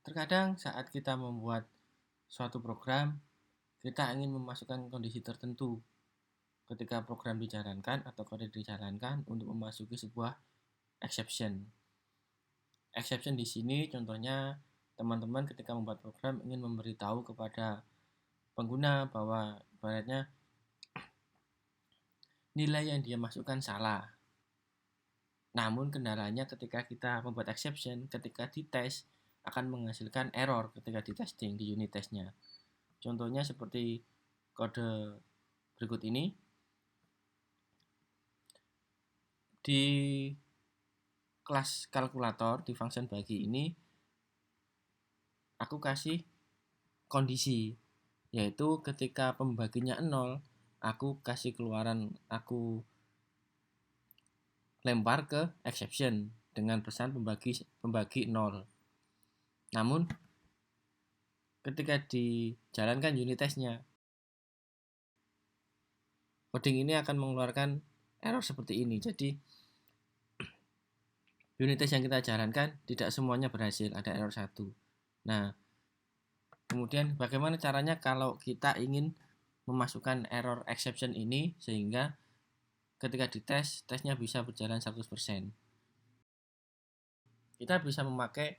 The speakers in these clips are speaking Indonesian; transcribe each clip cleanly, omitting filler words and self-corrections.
Terkadang saat kita membuat suatu program, kita ingin memasukkan kondisi tertentu ketika program dijalankan atau kode dijalankan untuk memasuki sebuah exception. Exception di sini contohnya teman-teman ketika membuat program ingin memberitahu kepada pengguna bahwa ibaratnya nilai yang dia masukkan salah. Namun kendalanya ketika kita membuat exception, ketika dites akan menghasilkan error ketika di testing di unit testnya. Contohnya seperti kode berikut ini. Di kelas kalkulator di function bagi ini aku kasih kondisi, yaitu ketika pembaginya 0, aku kasih keluaran, aku lempar ke exception dengan pesan pembagi 0. Namun ketika dijalankan unit testnya, coding ini akan mengeluarkan error seperti ini. Jadi unit test yang kita jalankan tidak semuanya berhasil, ada error 1. Nah, kemudian bagaimana caranya kalau kita ingin memasukkan error exception ini sehingga ketika dites, tesnya bisa berjalan 100%. Kita bisa memakai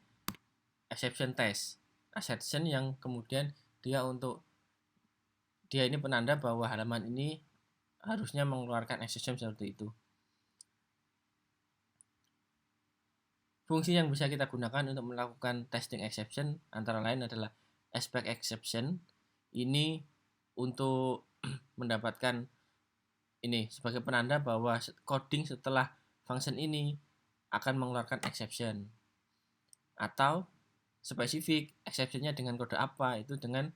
exception test, exception yang kemudian dia ini penanda bahwa halaman ini harusnya mengeluarkan exception seperti itu. Fungsi yang bisa kita gunakan untuk melakukan testing exception antara lain adalah expect exception. Ini untuk mendapatkan ini sebagai penanda bahwa coding setelah function ini akan mengeluarkan exception. Atau spesifik exceptionnya dengan kode apa, itu dengan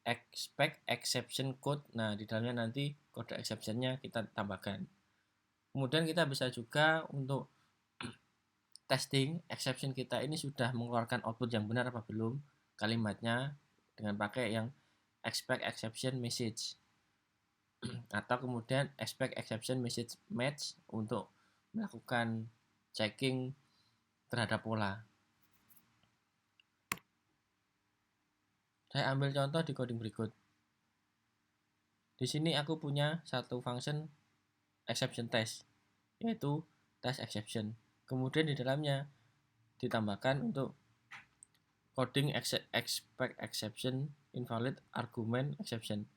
expect exception code. Nah, di dalamnya nanti kode exceptionnya kita tambahkan. Kemudian kita bisa juga untuk testing exception kita ini sudah mengeluarkan output yang benar apa belum kalimatnya dengan pakai yang expect exception message. Atau kemudian expect exception message match untuk melakukan checking terhadap pola. Saya ambil contoh di coding berikut. Di sini aku punya satu function exception test, yaitu test exception. Kemudian di dalamnya ditambahkan untuk coding expect exception invalid argument exception.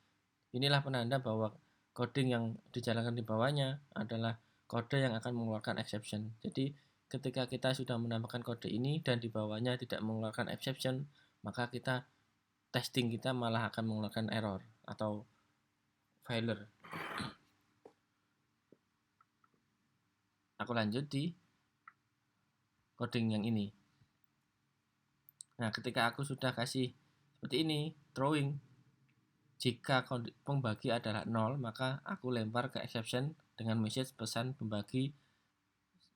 Inilah penanda bahwa coding yang dijalankan di bawahnya adalah kode yang akan mengeluarkan exception. Jadi ketika kita sudah menambahkan kode ini dan di bawahnya tidak mengeluarkan exception, maka testing kita malah akan mengeluarkan error atau failure. Aku lanjut di coding yang ini. Nah, ketika aku sudah kasih seperti ini, throwing, jika pembagi adalah 0, maka aku lempar ke exception dengan message pesan pembagi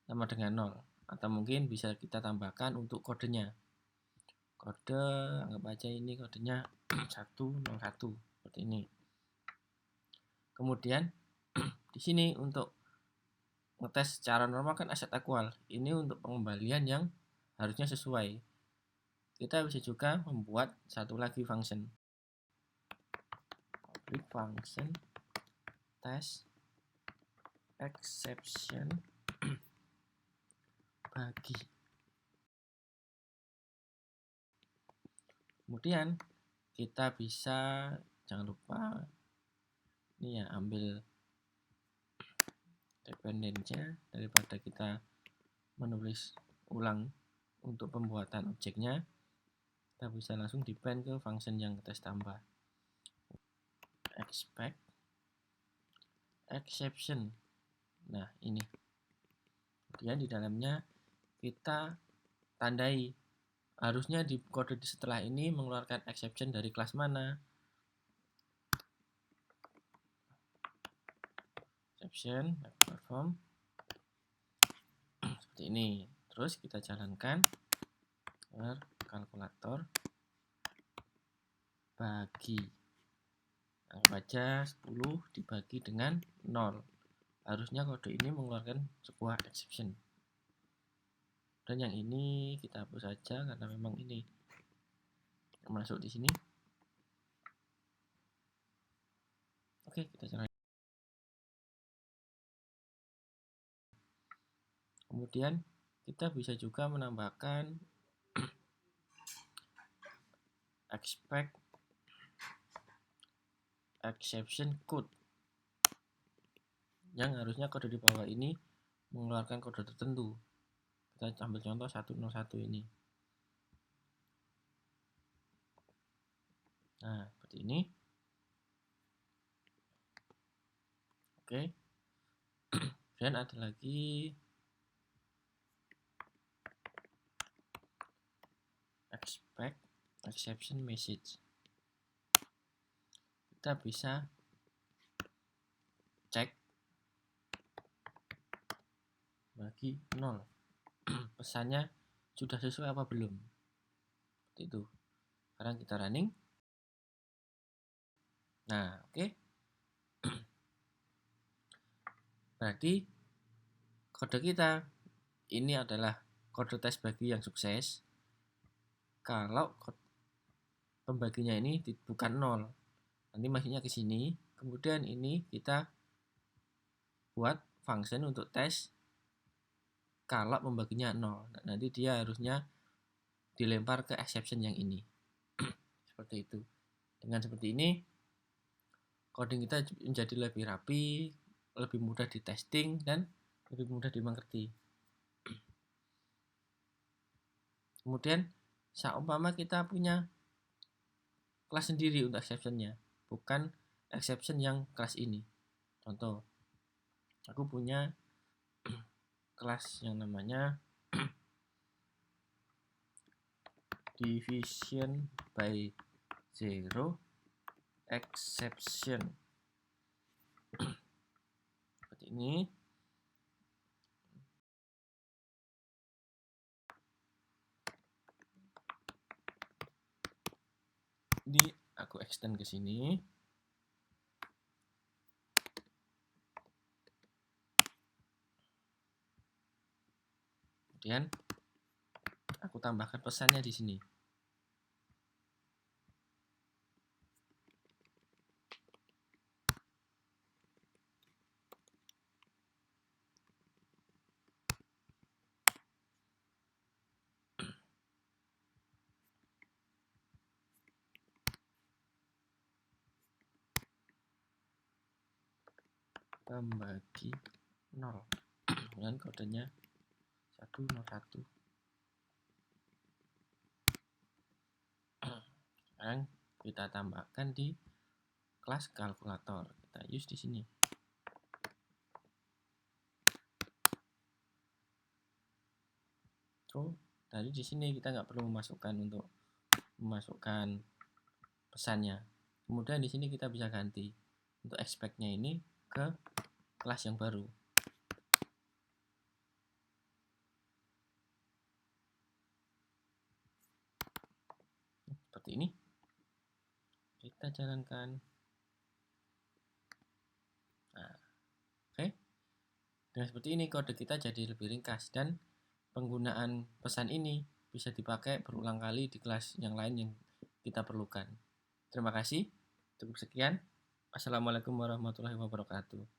sama dengan 0. Atau mungkin bisa kita tambahkan untuk kodenya. Kode, anggap aja ini kodenya 101, seperti ini. Kemudian di sini untuk ngetes secara normal kan aset equal. Ini untuk pengembalian yang harusnya sesuai. Kita bisa juga membuat satu lagi function. Public function test exception bagi. Kemudian kita bisa, jangan lupa ini ya, ambil dependensinya daripada kita menulis ulang untuk pembuatan objeknya. Kita bisa langsung depend ke function yang tes tambah. Expect exception. Nah, ini. Kemudian di dalamnya kita tandai harusnya di kode setelah ini mengeluarkan exception dari kelas mana. Exception perform seperti ini. Terus kita jalankan ke kalkulator bagi. Anggap aja 10 dibagi dengan 0. Harusnya kode ini mengeluarkan sebuah exception. Dan yang ini kita hapus saja karena memang ini masuk di sini. Oke, kita cari. Kemudian kita bisa juga menambahkan expect exception code, yang harusnya kode di bawah ini mengeluarkan kode tertentu. Kita ambil contoh 101 ini. Nah, seperti ini. Oke. Dan ada lagi expect exception message. Kita bisa cek bagi 0. Pesannya sudah sesuai apa belum. Seperti itu. Sekarang kita running. Nah, oke. Berarti kode kita ini adalah kode tes bagi yang sukses kalau pembaginya ini bukan 0. Nanti masuknya ke sini. Kemudian ini kita buat function untuk tes kalau pembaginya 0. Nah, nanti dia harusnya dilempar ke exception yang ini. Seperti itu. Dengan seperti ini, coding kita menjadi lebih rapi, lebih mudah di testing, dan lebih mudah dimengerti. Kemudian, seumpama kita punya kelas sendiri untuk exception-nya, bukan exception yang kelas ini. Contoh, aku punya kelas yang namanya division by zero exception. Seperti ini. Ini aku extend ke sini. Kemudian aku tambahkan pesannya di sini. Pembagi 0. Kemudian kodenya 101. Sekarang kita tambahkan di kelas kalkulator. Kita use di sini. So, tadi di sini kita nggak perlu memasukkan pesannya. Kemudian di sini kita bisa ganti untuk expect-nya ini ke kelas yang baru. Seperti ini. Kita jalankan. Nah, oke. Dengan seperti ini kode kita jadi lebih ringkas dan penggunaan pesan ini bisa dipakai berulang kali di kelas yang lain yang kita perlukan. Terima kasih. Cukup sekian. Assalamualaikum warahmatullahi wabarakatuh.